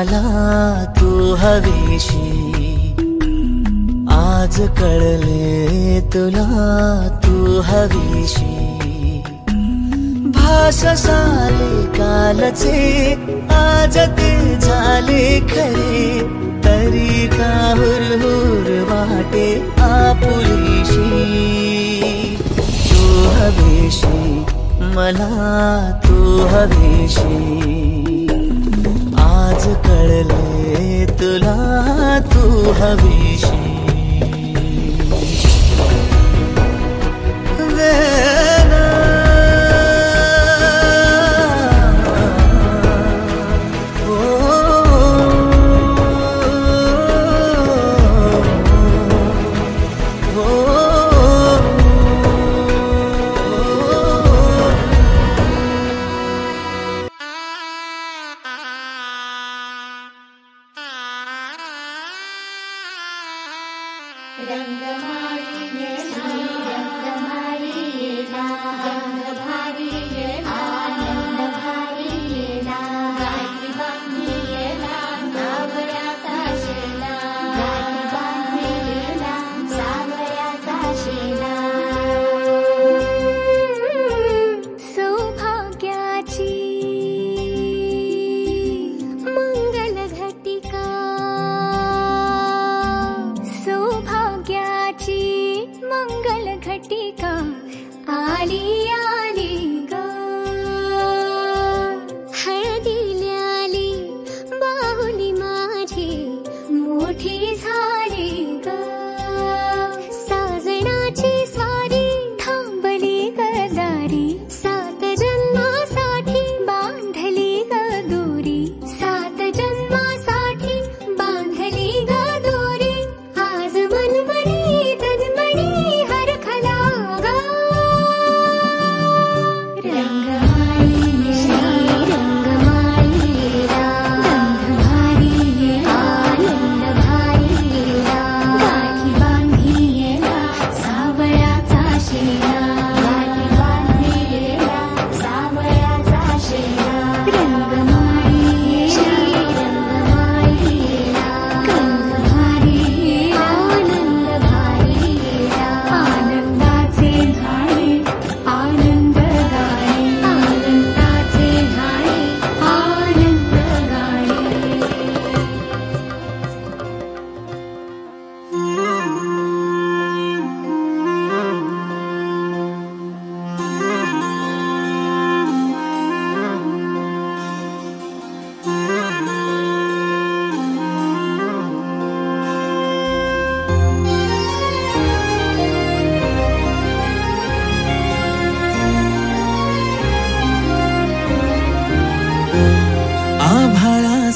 मला तू हवीशी, आज कळले तुला तू हवीशी. भास साले कालचे आज ते झाले खरे, तरी का हुरहुर वाटे आपुलीशी. तू हवीशी मला तू हवीशी, आज कळले तुला तू हवीशी.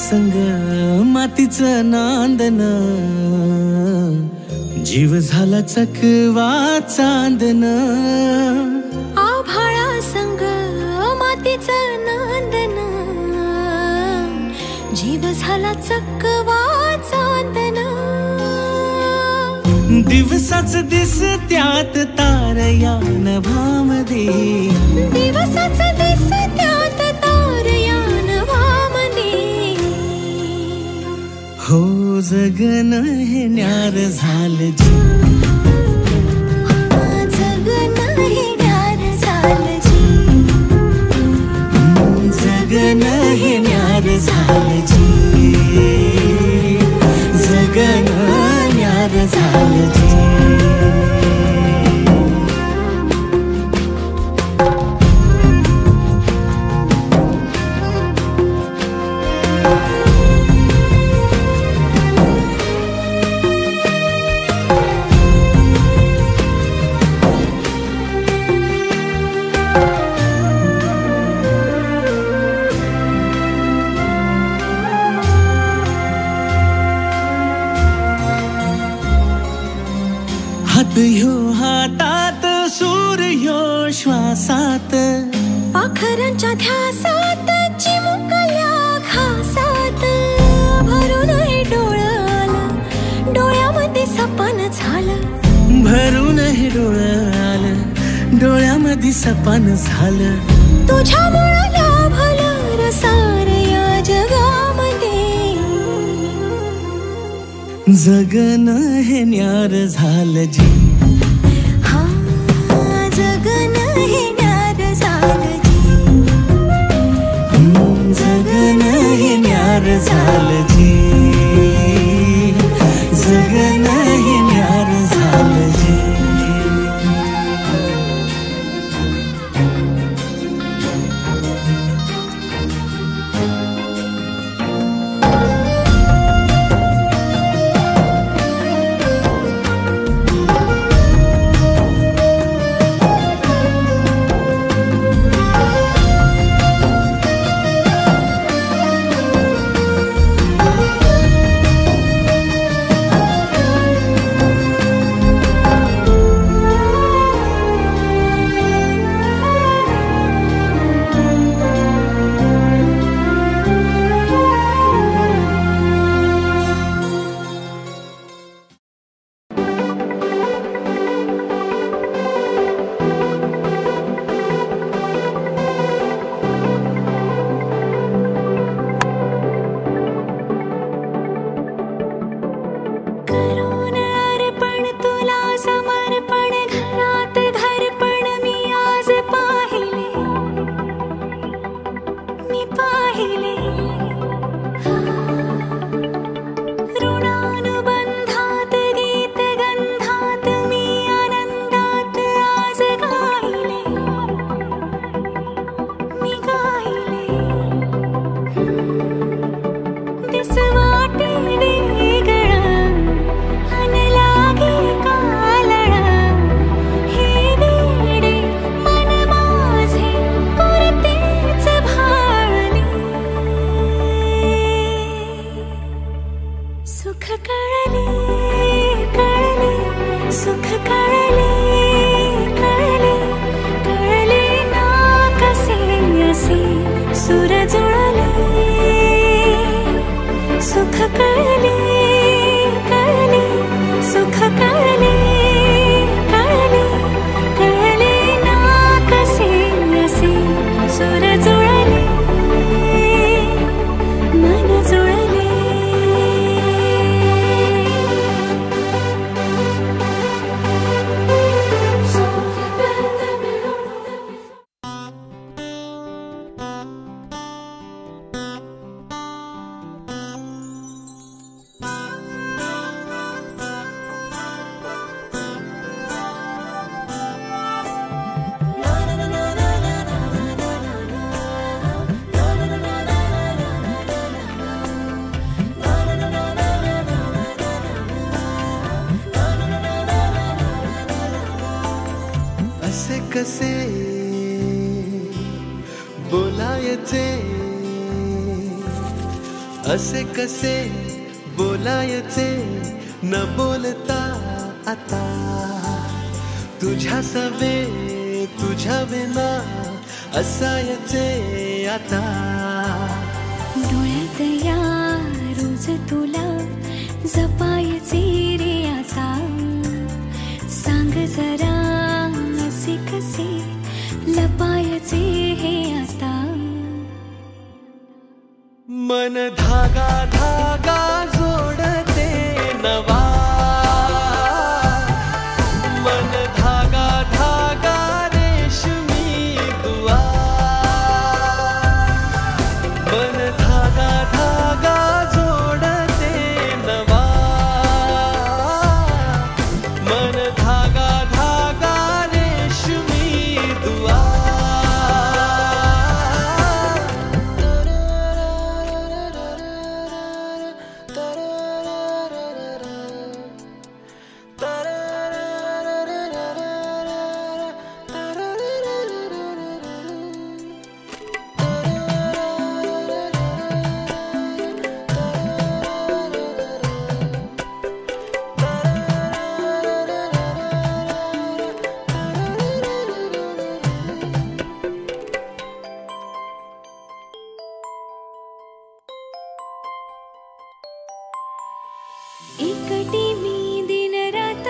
संग मातीचं नांदन, जीव झाला चकवा चांदन. आभाळा संग मातीचं नांदन, जीव झाला चकवा चांदन. दिवसाच दिस त्यात तार या नभामध्ये, दिवसाच दिस त्यात तार या नभामध्ये. हो जगन हे न्यार झालं जी, जगन हे न्यार झालं जी. जगन हे न्यार झालं जी, जगन न्यार झालं जी. हात ह्यो हातात, सूर ह्यो श्वासात, पाखरांच्या ध्यासात, चिमुकल्या घासात. भरून हे डोळं आलं, डोळ्यामध्ये सपन झालं. भरून हे डोळं आलं, डोळ्यामध्ये सपन झालं. तुझ्यामुळं लाभलं रसार या जगामध्ये, जगन हे न्यार झालं जी, हा जगन हे न्यार झालं जी, जगन हे न्यार झालं जी, जगन हे न्यार झालं जी. कसे बोलायचे, असे कसे बोलायचे न बोलता आता, तुझ्या सवे तुझ्या विना असायचे आता. डोळ्यात या रोज तुला जपायचे रे आता, सांग जरा असे कसे लपायचे हे आता. मन धागा धागा जोडते नवा, मन धागा धागा रेशमी दुआ, मन धागा धागा जोडते नवा, मन धागा धागा रेशमी दुआ. एकटी मी दिन रात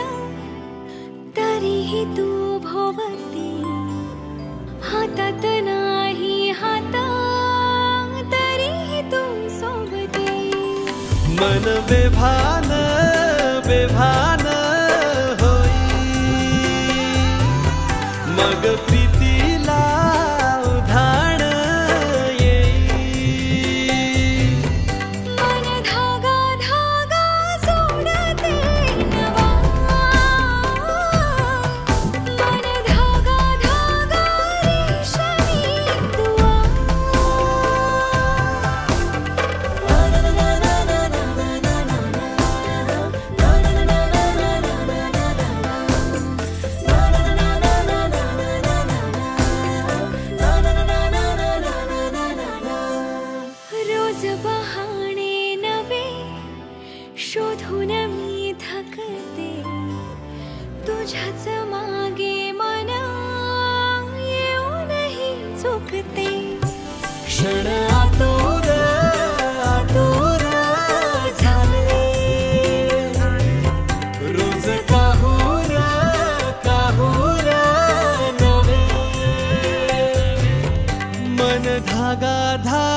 तरीही तू भोवती, हातात नाही हात तरीही तू सोबती. मन बेभान भान होई मग प्रीतीला उधाण येई मन धागा धागा जोडते नवा मन धागा धागा रेशमी दुआ रोज बहाणे नवे शोधून मी थकते तुझ्याच मागे मन येऊनही चुकते क्षण आतुर आतुर झाले रोज काहूर काहूर नवे मन धागा धागा